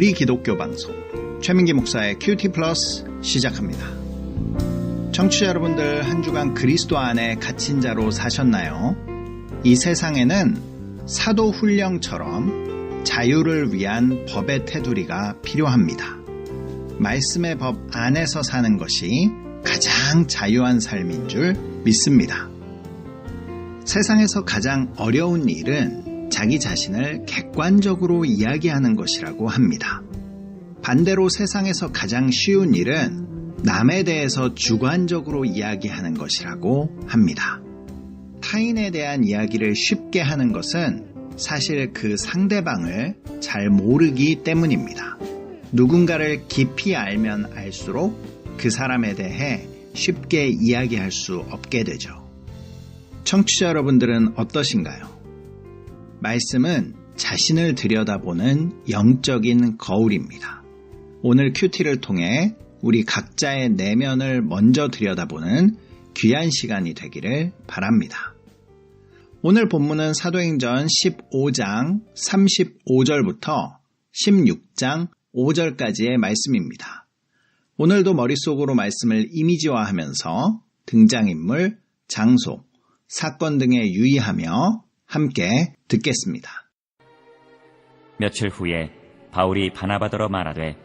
우리 기독교 방송 최민기 목사의 큐티 플러스 시작합니다. 청취자 여러분들, 한 주간 그리스도 안에 갇힌 자로 사셨나요? 이 세상에는 사도 훈령처럼 자유를 위한 법의 테두리가 필요합니다. 말씀의 법 안에서 사는 것이 가장 자유한 삶인 줄 믿습니다. 세상에서 가장 어려운 일은 자기 자신을 객관적으로 이야기하는 것이라고 합니다. 반대로 세상에서 가장 쉬운 일은 남에 대해서 주관적으로 이야기하는 것이라고 합니다. 타인에 대한 이야기를 쉽게 하는 것은 사실 그 상대방을 잘 모르기 때문입니다. 누군가를 깊이 알면 알수록 그 사람에 대해 쉽게 이야기할 수 없게 되죠. 청취자 여러분들은 어떠신가요? 말씀은 자신을 들여다보는 영적인 거울입니다. 오늘 큐티를 통해 우리 각자의 내면을 먼저 들여다보는 귀한 시간이 되기를 바랍니다. 오늘 본문은 사도행전 15장 35절부터 16장 5절까지의 말씀입니다. 오늘도 머릿속으로 말씀을 이미지화하면서 등장인물, 장소, 사건 등에 유의하며 함께 듣겠습니다. 며칠 후에 바울이 바나바더러 말하되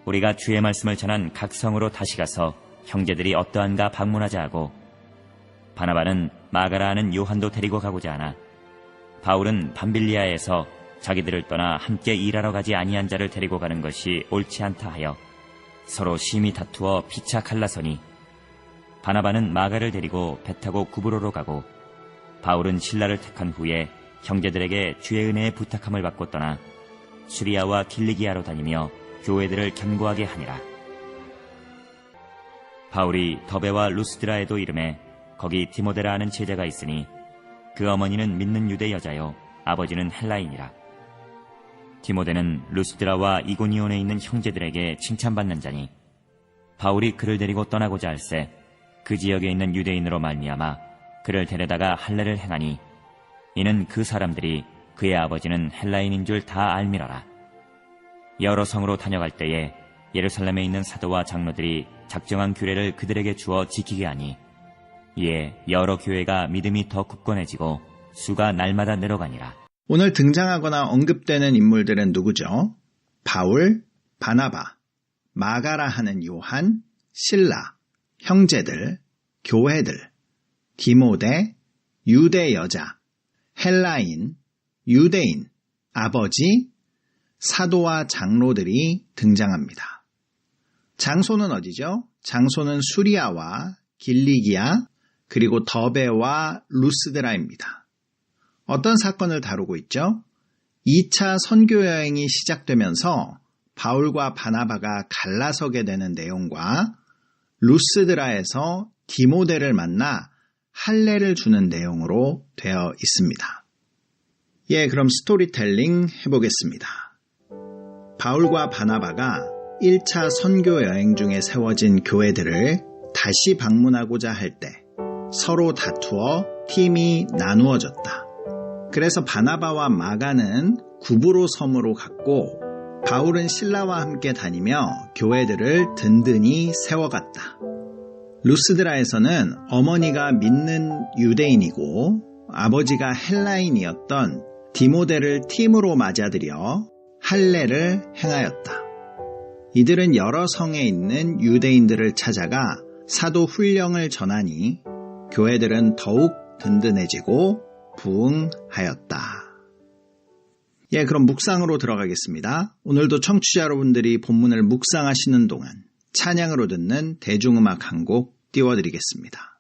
우리가 주의 말씀을 전한 각 성으로 다시 가서 형제들이 어떠한가 방문하자 하고, 바나바는 마가라 하는 요한도 데리고 가고자 하나 바울은 밤빌리아에서 자기들을 떠나 함께 일하러 가지 아니한 자를 데리고 가는 것이 옳지 않다 하여 서로 심히 다투어 피차 갈라서니, 바나바는 마가를 데리고 배 타고 구브로로 가고 바울은 실라를 택한 후에 형제들에게 주의 은혜에 부탁함을 받고 떠나 수리아와 길리기아로 다니며 교회들을 견고하게 하니라. 바울이 더베와 루스드라에도 이르매 거기 디모데라 하는 제자가 있으니 그 어머니는 믿는 유대 여자요 아버지는 헬라인이라. 디모데는 루스드라와 이고니온에 있는 형제들에게 칭찬받는 자니, 바울이 그를 데리고 떠나고자 할세 그 지역에 있는 유대인으로 말미암아 그를 데려다가 할례를 행하니, 이는 그 사람들이 그의 아버지는 헬라인인 줄 다 알미러라. 여러 성으로 다녀갈 때에 예루살렘에 있는 사도와 장로들이 작정한 규례를 그들에게 주어 지키게 하니, 이에 여러 교회가 믿음이 더 굳건해지고 수가 날마다 늘어가니라. 오늘 등장하거나 언급되는 인물들은 누구죠? 바울, 바나바, 마가라 하는 요한, 실라, 형제들, 교회들, 디모데, 유대 여자, 헬라인, 유대인, 아버지, 사도와 장로들이 등장합니다. 장소는 어디죠? 장소는 수리아와 길리기아, 그리고 더베와 루스드라입니다. 어떤 사건을 다루고 있죠? 2차 선교 여행이 시작되면서 바울과 바나바가 갈라서게 되는 내용과 루스드라에서 디모데를 만나 할례를 주는 내용으로 되어 있습니다. 그럼 스토리텔링 해보겠습니다. 바울과 바나바가 1차 선교 여행 중에 세워진 교회들을 다시 방문하고자 할 때 서로 다투어 팀이 나누어졌다. 그래서 바나바와 마가는 구브로 섬으로 갔고, 바울은 실라와 함께 다니며 교회들을 든든히 세워갔다. 루스드라에서는 어머니가 믿는 유대인이고 아버지가 헬라인이었던 디모데를 팀으로 맞아들여 할례를 행하였다. 이들은 여러 성에 있는 유대인들을 찾아가 사도 훈령을 전하니 교회들은 더욱 든든해지고 부흥하였다. 그럼 묵상으로 들어가겠습니다. 오늘도 청취자 여러분들이 본문을 묵상하시는 동안 찬양으로 듣는 대중음악 한 곡 띄워드리겠습니다.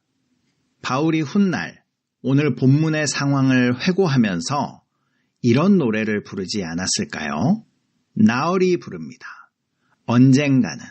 바울이 훗날 오늘 본문의 상황을 회고하면서 이런 노래를 부르지 않았을까요? 나얼이 부릅니다. 언젠가는.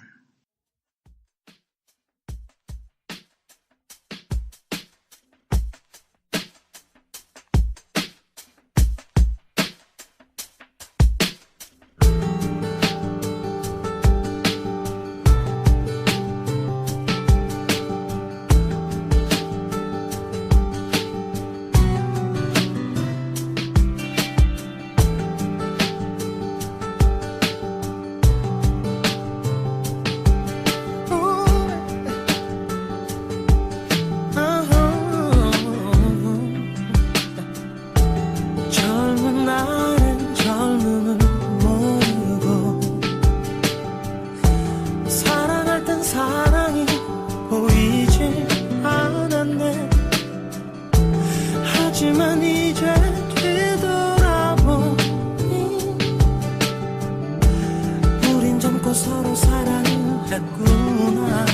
짓고 서로 사랑을 했구나.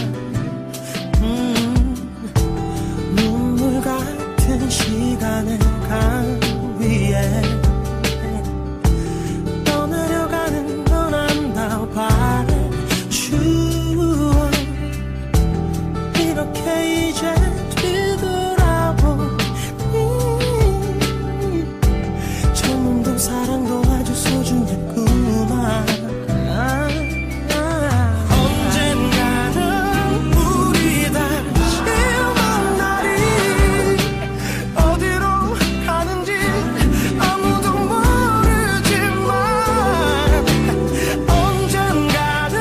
눈물 같은 시간을 강 위에 떠내려가는 너란다 바래 추억 이렇게 이제 뒤돌아보니 젊음도 사랑도 아주 소중했구나. 언젠가는 우리 다시 만나리. 어디로 가는지 아무도 모르지만 언젠가는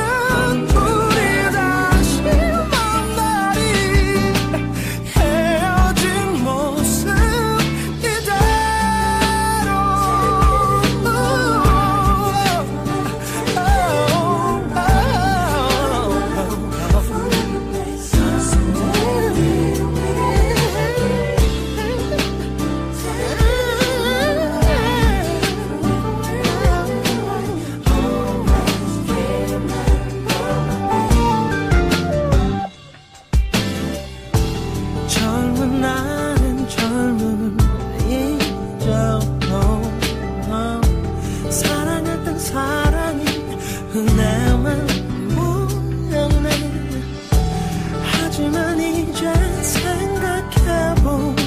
우리 다시 만나리. 헤어진 모습 이대로 젊은 나는 젊음을 잊어도 사랑했던 사랑이 은혜만 모였네. 하지만 이제 생각해보니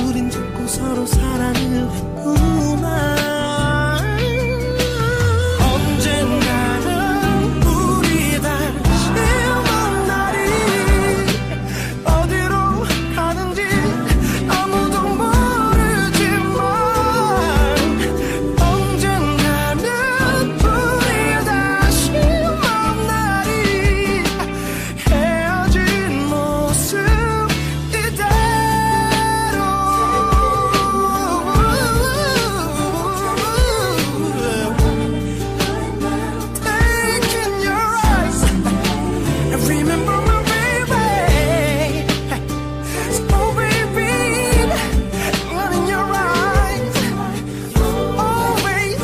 우린 자꾸 서로 사랑을 했구나. 언젠가는 우리 다시 만나리. 어디로 가는지 아무도 모르지만 언젠가는 우리 다시 만나리. 헤어진 모습 이대로 Taking your eyes and remember my baby. Oh baby, one in your eyes, always,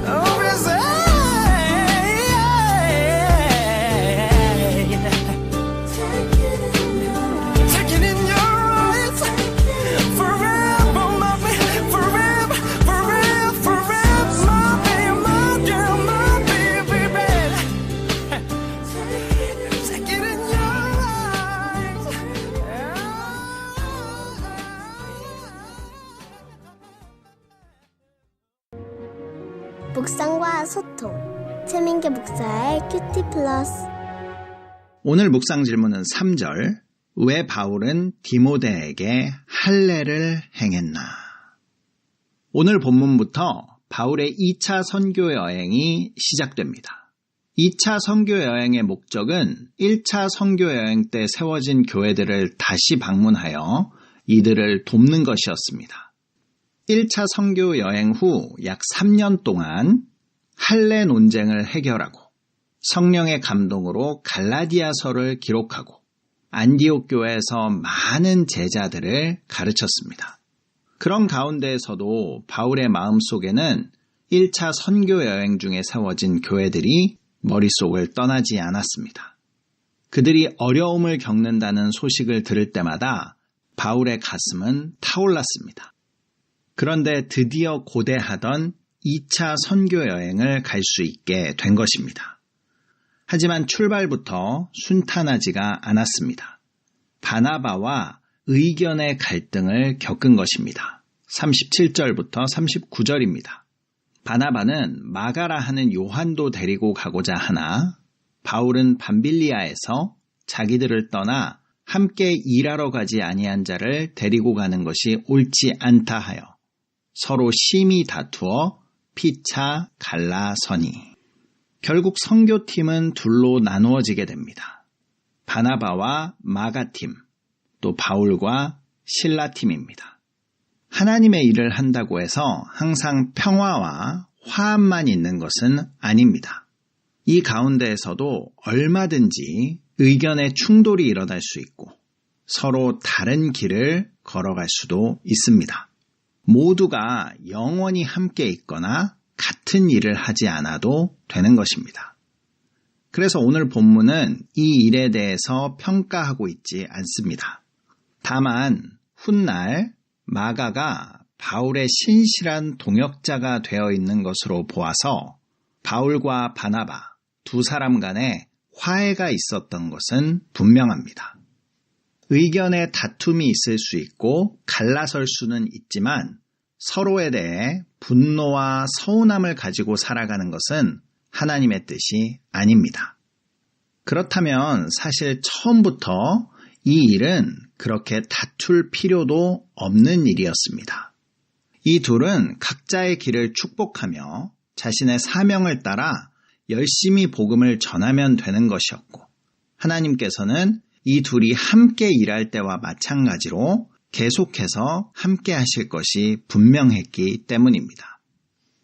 always. Taking in your eyes, forever, my baby, forever, forever, forever, my baby, my girl, my baby, baby. Take it in your eyes. 묵상과 소통. 최민기 목사의 큐티 플러스. 오늘 묵상 질문은 3절. 왜 바울은 디모데에게 할례를 행했나? 오늘 본문부터 바울의 2차 선교 여행이 시작됩니다. 2차 선교 여행의 목적은 1차 선교 여행 때 세워진 교회들을 다시 방문하여 이들을 돕는 것이었습니다. 1차 선교 여행 후 약 3년 동안 할례 논쟁을 해결하고 성령의 감동으로 갈라디아서를 기록하고 안디옥 교회에서 많은 제자들을 가르쳤습니다. 그런 가운데에서도 바울의 마음속에는 1차 선교 여행 중에 세워진 교회들이 머릿속을 떠나지 않았습니다. 그들이 어려움을 겪는다는 소식을 들을 때마다 바울의 가슴은 타올랐습니다. 그런데 드디어 고대하던 2차 선교 여행을 갈 수 있게 된 것입니다. 하지만 출발부터 순탄하지가 않았습니다. 바나바와 의견의 갈등을 겪은 것입니다. 37절부터 39절입니다. 바나바는 마가라 하는 요한도 데리고 가고자 하나 바울은 밤빌리아에서 자기들을 떠나 함께 일하러 가지 아니한 자를 데리고 가는 것이 옳지 않다 하여 서로 심히 다투어 피차 갈라서니 결국 선교팀은 둘로 나누어지게 됩니다. 바나바와 마가팀, 또 바울과 실라팀입니다. 하나님의 일을 한다고 해서 항상 평화와 화합만 있는 것은 아닙니다. 이 가운데에서도 얼마든지 의견의 충돌이 일어날 수 있고 서로 다른 길을 걸어갈 수도 있습니다. 모두가 영원히 함께 있거나 같은 일을 하지 않아도 되는 것입니다. 그래서 오늘 본문은 이 일에 대해서 평가하고 있지 않습니다. 다만 훗날 마가가 바울의 신실한 동역자가 되어 있는 것으로 보아서 바울과 바나바 두 사람 간에 화해가 있었던 것은 분명합니다. 의견의 다툼이 있을 수 있고 갈라설 수는 있지만 서로에 대해 분노와 서운함을 가지고 살아가는 것은 하나님의 뜻이 아닙니다. 그렇다면 사실 처음부터 이 일은 그렇게 다툴 필요도 없는 일이었습니다. 이 둘은 각자의 길을 축복하며 자신의 사명을 따라 열심히 복음을 전하면 되는 것이었고, 하나님께서는 이 둘이 함께 일할 때와 마찬가지로 계속해서 함께 하실 것이 분명했기 때문입니다.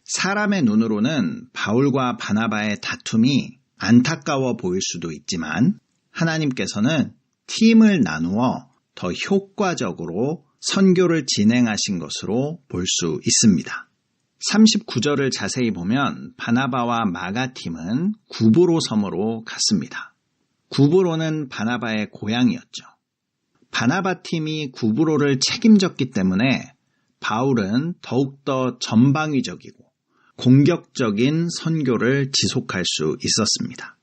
사람의 눈으로는 바울과 바나바의 다툼이 안타까워 보일 수도 있지만 하나님께서는 팀을 나누어 더 효과적으로 선교를 진행하신 것으로 볼 수 있습니다. 39절을 자세히 보면 바나바와 마가 팀은 구브로 섬으로 갔습니다. 구브로는 바나바의 고향이었죠. 바나바 팀이 구브로를 책임졌기 때문에 바울은 더욱더 전방위적이고 공격적인 선교를 지속할 수 있었습니다.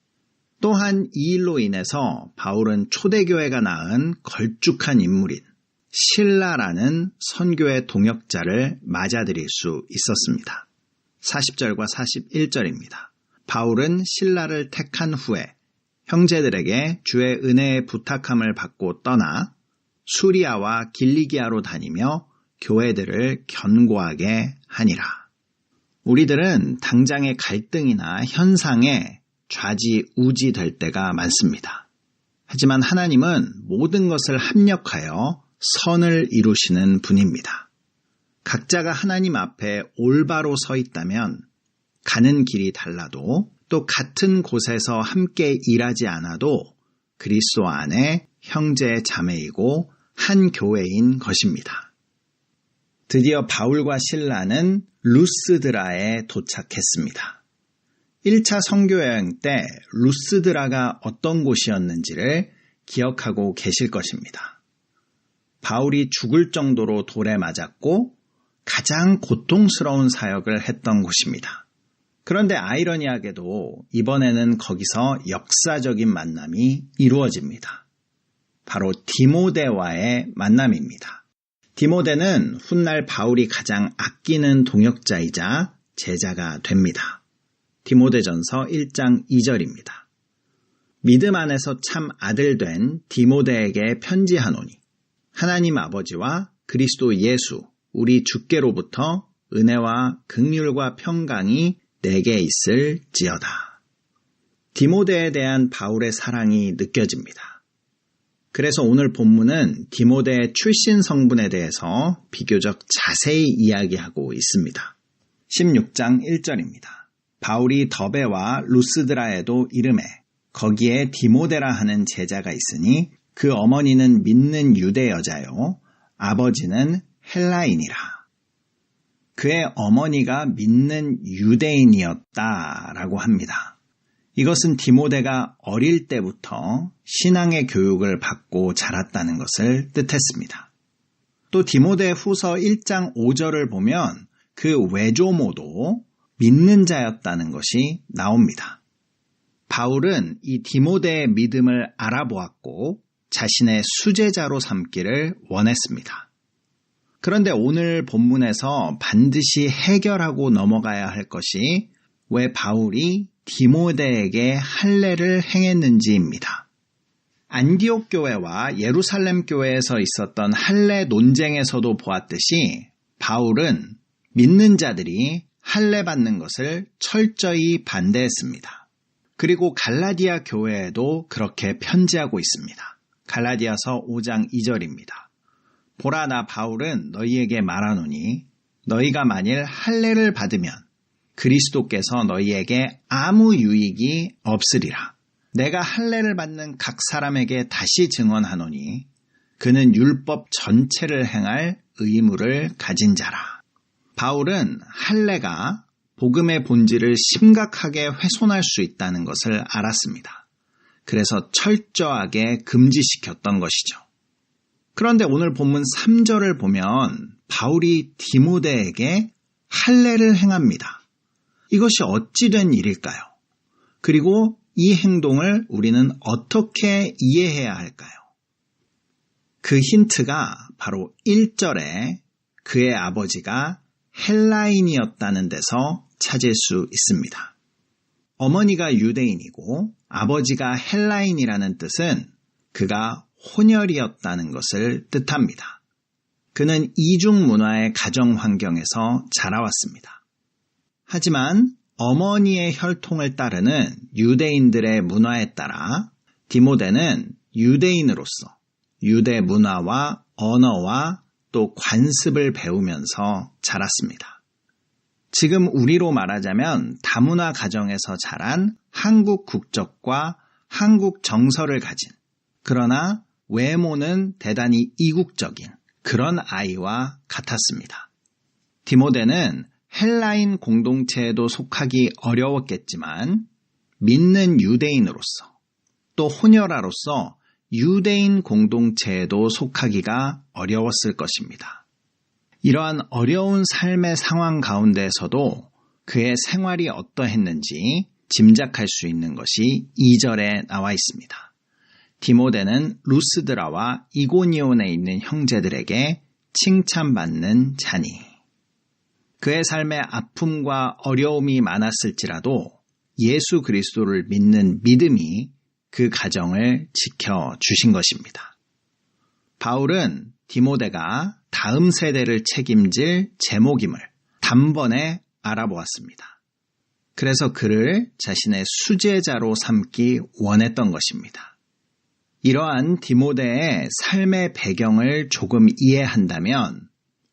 또한 이 일로 인해서 바울은 초대교회가 낳은 걸쭉한 인물인 실라라는 선교의 동역자를 맞아들일 수 있었습니다. 40절과 41절입니다. 바울은 실라를 택한 후에 형제들에게 주의 은혜의 부탁함을 받고 떠나 수리아와 길리기아로 다니며 교회들을 견고하게 하니라. 우리들은 당장의 갈등이나 현상에 좌지우지 될 때가 많습니다. 하지만 하나님은 모든 것을 합력하여 선을 이루시는 분입니다. 각자가 하나님 앞에 올바로 서 있다면 가는 길이 달라도 또 같은 곳에서 함께 일하지 않아도 그리스도 안에 형제 자매이고 한 교회인 것입니다. 드디어 바울과 실라는 루스드라에 도착했습니다. 1차 선교여행 때 루스드라가 어떤 곳이었는지를 기억하고 계실 것입니다. 바울이 죽을 정도로 돌에 맞았고 가장 고통스러운 사역을 했던 곳입니다. 그런데 아이러니하게도 이번에는 거기서 역사적인 만남이 이루어집니다. 바로 디모데와의 만남입니다. 디모데는 훗날 바울이 가장 아끼는 동역자이자 제자가 됩니다. 디모데전서 1장 2절입니다. 믿음 안에서 참 아들 된 디모데에게 편지하노니 하나님 아버지와 그리스도 예수 우리 주께로부터 은혜와 긍휼과 평강이 내게 있을지어다. 디모데에 대한 바울의 사랑이 느껴집니다. 그래서 오늘 본문은 디모데의 출신 성분에 대해서 비교적 자세히 이야기하고 있습니다. 16장 1절입니다. 바울이 더베와 루스드라에도 이르매 거기에 디모데라 하는 제자가 있으니 그 어머니는 믿는 유대 여자요 아버지는 헬라인이라. 그의 어머니가 믿는 유대인이었다라고 합니다. 이것은 디모데가 어릴 때부터 신앙의 교육을 받고 자랐다는 것을 뜻했습니다. 또 디모데 후서 1장 5절을 보면 그 외조모도 믿는 자였다는 것이 나옵니다. 바울은 이 디모데의 믿음을 알아보았고 자신의 수제자로 삼기를 원했습니다. 그런데 오늘 본문에서 반드시 해결하고 넘어가야 할 것이 왜 바울이 디모데에게 할례를 행했는지입니다. 안디옥 교회와 예루살렘 교회에서 있었던 할례 논쟁에서도 보았듯이 바울은 믿는 자들이 할례 받는 것을 철저히 반대했습니다. 그리고 갈라디아 교회에도 그렇게 편지하고 있습니다. 갈라디아서 5장 2절입니다. 보라 나 바울은 너희에게 말하노니 너희가 만일 할례를 받으면 그리스도께서 너희에게 아무 유익이 없으리라. 내가 할례를 받는 각 사람에게 다시 증언하노니 그는 율법 전체를 행할 의무를 가진 자라. 바울은 할례가 복음의 본질을 심각하게 훼손할 수 있다는 것을 알았습니다. 그래서 철저하게 금지시켰던 것이죠. 그런데 오늘 본문 3절을 보면 바울이 디모데에게 할례를 행합니다. 이것이 어찌 된 일일까요? 그리고 이 행동을 우리는 어떻게 이해해야 할까요? 그 힌트가 바로 1절에 그의 아버지가 헬라인이었다는 데서 찾을 수 있습니다. 어머니가 유대인이고 아버지가 헬라인이라는 뜻은 그가 혼혈이었다는 것을 뜻합니다. 그는 이중 문화의 가정 환경에서 자라왔습니다. 하지만 어머니의 혈통을 따르는 유대인들의 문화에 따라 디모데는 유대인으로서 유대 문화와 언어와 또 관습을 배우면서 자랐습니다. 지금 우리로 말하자면 다문화 가정에서 자란 한국 국적과 한국 정서를 가진, 그러나 외모는 대단히 이국적인 그런 아이와 같았습니다. 디모데는 헬라인 공동체에도 속하기 어려웠겠지만 믿는 유대인으로서 또 혼혈아로서 유대인 공동체에도 속하기가 어려웠을 것입니다. 이러한 어려운 삶의 상황 가운데서도 그의 생활이 어떠했는지 짐작할 수 있는 것이 2절에 나와 있습니다. 디모데는 루스드라와 이고니온에 있는 형제들에게 칭찬받는 자니. 그의 삶에 아픔과 어려움이 많았을지라도 예수 그리스도를 믿는 믿음이 그 가정을 지켜주신 것입니다. 바울은 디모데가 다음 세대를 책임질 제목임을 단번에 알아보았습니다. 그래서 그를 자신의 수제자로 삼기 원했던 것입니다. 이러한 디모데의 삶의 배경을 조금 이해한다면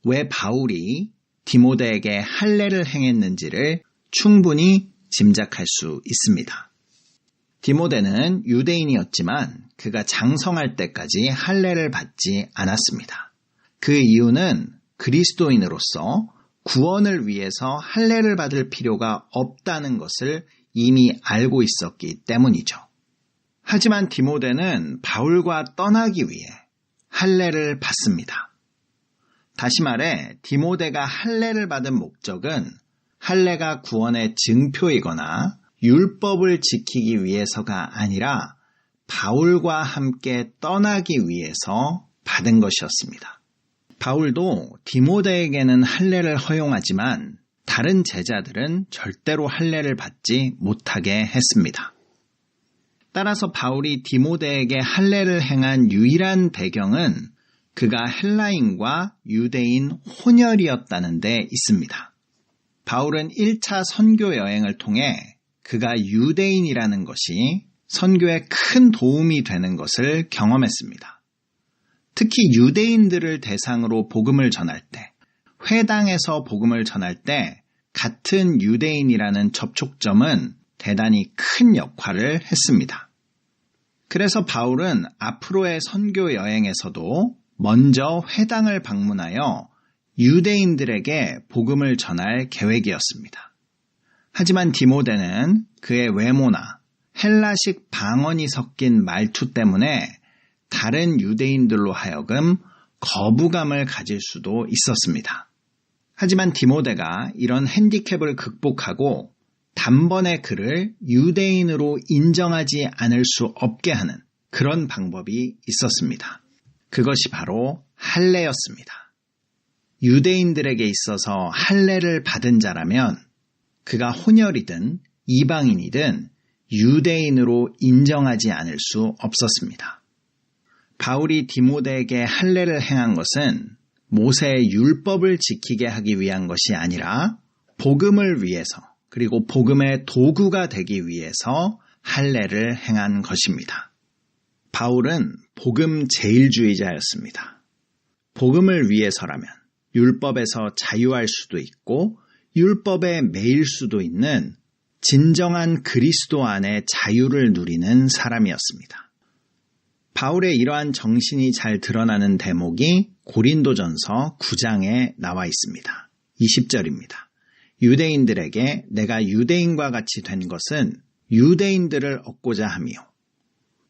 왜 바울이 디모데에게 할례를 행했는지를 충분히 짐작할 수 있습니다. 디모데는 유대인이었지만 그가 장성할 때까지 할례를 받지 않았습니다. 그 이유는 그리스도인으로서 구원을 위해서 할례를 받을 필요가 없다는 것을 이미 알고 있었기 때문이죠. 하지만 디모데는 바울과 떠나기 위해 할례를 받습니다. 다시 말해 디모데가 할례를 받은 목적은 할례가 구원의 증표이거나 율법을 지키기 위해서가 아니라 바울과 함께 떠나기 위해서 받은 것이었습니다. 바울도 디모데에게는 할례를 허용하지만 다른 제자들은 절대로 할례를 받지 못하게 했습니다. 따라서 바울이 디모데에게 할례를 행한 유일한 배경은 그가 헬라인과 유대인 혼혈이었다는 데 있습니다. 바울은 1차 선교 여행을 통해 그가 유대인이라는 것이 선교에 큰 도움이 되는 것을 경험했습니다. 특히 유대인들을 대상으로 복음을 전할 때, 회당에서 복음을 전할 때 같은 유대인이라는 접촉점은 대단히 큰 역할을 했습니다. 그래서 바울은 앞으로의 선교 여행에서도 먼저 회당을 방문하여 유대인들에게 복음을 전할 계획이었습니다. 하지만 디모데는 그의 외모나 헬라식 방언이 섞인 말투 때문에 다른 유대인들로 하여금 거부감을 가질 수도 있었습니다. 하지만 디모데가 이런 핸디캡을 극복하고 단번에 그를 유대인으로 인정하지 않을 수 없게 하는 그런 방법이 있었습니다. 그것이 바로 할례였습니다. 유대인들에게 있어서 할례를 받은 자라면 그가 혼혈이든 이방인이든 유대인으로 인정하지 않을 수 없었습니다. 바울이 디모데에게 할례를 행한 것은 모세의 율법을 지키게 하기 위한 것이 아니라 복음을 위해서 그리고 복음의 도구가 되기 위해서 할례를 행한 것입니다. 바울은 복음 제일주의자였습니다. 복음을 위해서라면 율법에서 자유할 수도 있고 율법에 매일 수도 있는 진정한 그리스도 안에 자유를 누리는 사람이었습니다. 바울의 이러한 정신이 잘 드러나는 대목이 고린도전서 9장에 나와 있습니다. 20절입니다. 유대인들에게 내가 유대인과 같이 된 것은 유대인들을 얻고자 함이요.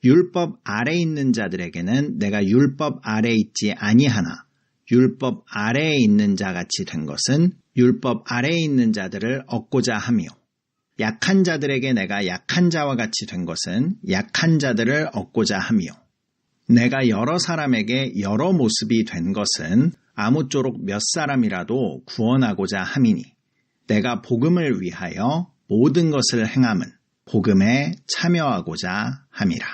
율법 아래 있는 자들에게는 내가 율법 아래 있지 아니하나 율법 아래에 있는 자 같이 된 것은 율법 아래에 있는 자들을 얻고자 함이요. 약한 자들에게 내가 약한 자와 같이 된 것은 약한 자들을 얻고자 함이요. 내가 여러 사람에게 여러 모습이 된 것은 아무쪼록 몇 사람이라도 구원하고자 함이니 내가 복음을 위하여 모든 것을 행함은 복음에 참여하고자 함이라.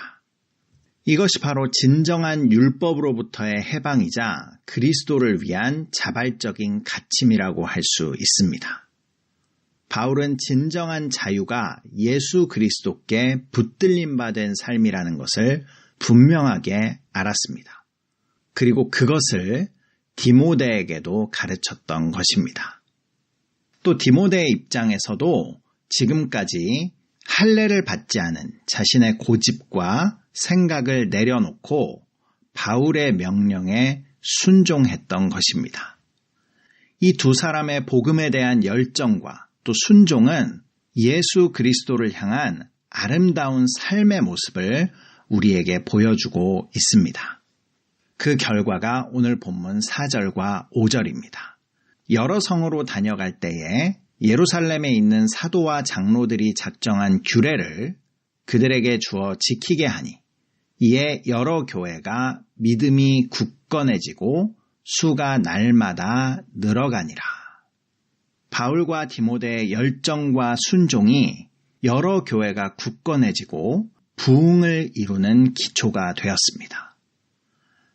이것이 바로 진정한 율법으로부터의 해방이자 그리스도를 위한 자발적인 갇힘이라고 할 수 있습니다. 바울은 진정한 자유가 예수 그리스도께 붙들림 받은 삶이라는 것을 분명하게 알았습니다. 그리고 그것을 디모데에게도 가르쳤던 것입니다. 또 디모데의 입장에서도 지금까지 할례를 받지 않은 자신의 고집과 생각을 내려놓고 바울의 명령에 순종했던 것입니다. 이 두 사람의 복음에 대한 열정과 또 순종은 예수 그리스도를 향한 아름다운 삶의 모습을 우리에게 보여주고 있습니다. 그 결과가 오늘 본문 4절과 5절입니다. 여러 성으로 다녀갈 때에 예루살렘에 있는 사도와 장로들이 작정한 규례를 그들에게 주어 지키게 하니 이에 여러 교회가 믿음이 굳건해지고 수가 날마다 늘어가니라. 바울과 디모데의 열정과 순종이 여러 교회가 굳건해지고 부흥을 이루는 기초가 되었습니다.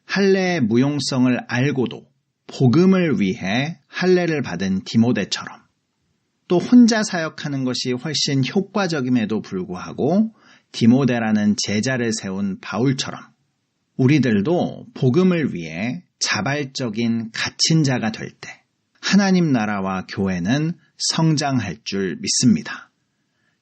할례의 무용성을 알고도 복음을 위해 할례를 받은 디모데처럼 또 혼자 사역하는 것이 훨씬 효과적임에도 불구하고 디모데라는 제자를 세운 바울처럼 우리들도 복음을 위해 자발적인 갇힌 자가 될 때 하나님 나라와 교회는 성장할 줄 믿습니다.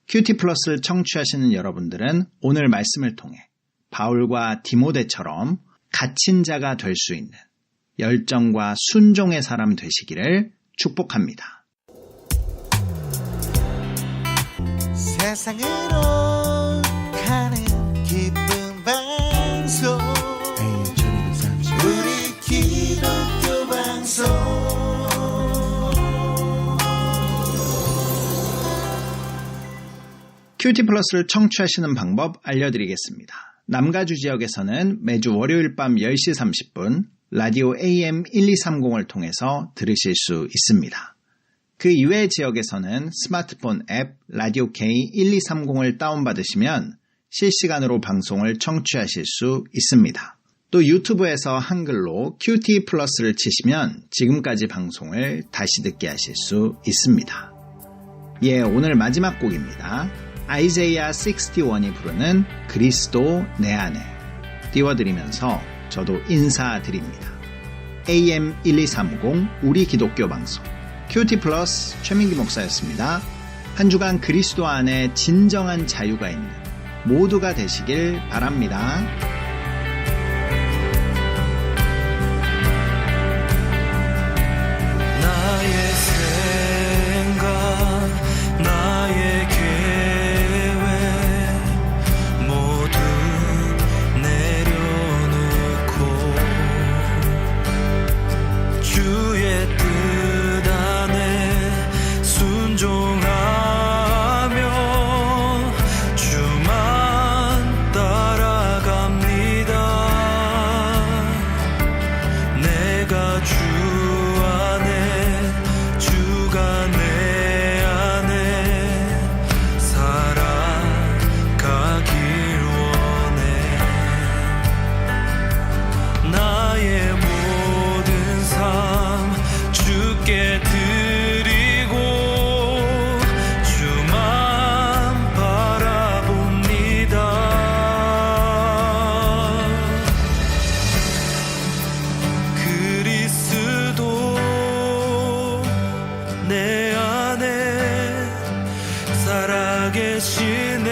큐티 플러스를 청취하시는 여러분들은 오늘 말씀을 통해 바울과 디모데처럼 갇힌 자가 될 수 있는 열정과 순종의 사람 되시기를 축복합니다. 세상으로 가는 기쁜 방송 우리 기독교 방송 큐티 플러스를 청취하시는 방법 알려드리겠습니다. 남가주 지역에서는 매주 월요일 밤 10시 30분 라디오 AM 1230을 통해서 들으실 수 있습니다. 그 이외의 지역에서는 스마트폰 앱 라디오 K 1230을 다운받으시면 실시간으로 방송을 청취하실 수 있습니다. 또 유튜브에서 한글로 큐티 플러스를 치시면 지금까지 방송을 다시 듣게 하실 수 있습니다. 예, 오늘 마지막 곡입니다. 아이제이아 61이 부르는 그리스도 내 안에 띄워드리면서 저도 인사드립니다. AM 1230 우리 기독교 방송 큐티 플러스 최민기 목사였습니다. 한 주간 그리스도 안에 진정한 자유가 있는 모두가 되시길 바랍니다. 나의 생각 나의 계획 모두 내려놓고 주의 뜻 안에 순종하며 주만 따라갑니다. 내가 주 안에 주가 내 안에 살아가길 원해. 나의 모든 삶 주께 드리고 주만 바라봅니다. 그리스도 내 안에 살아계시네.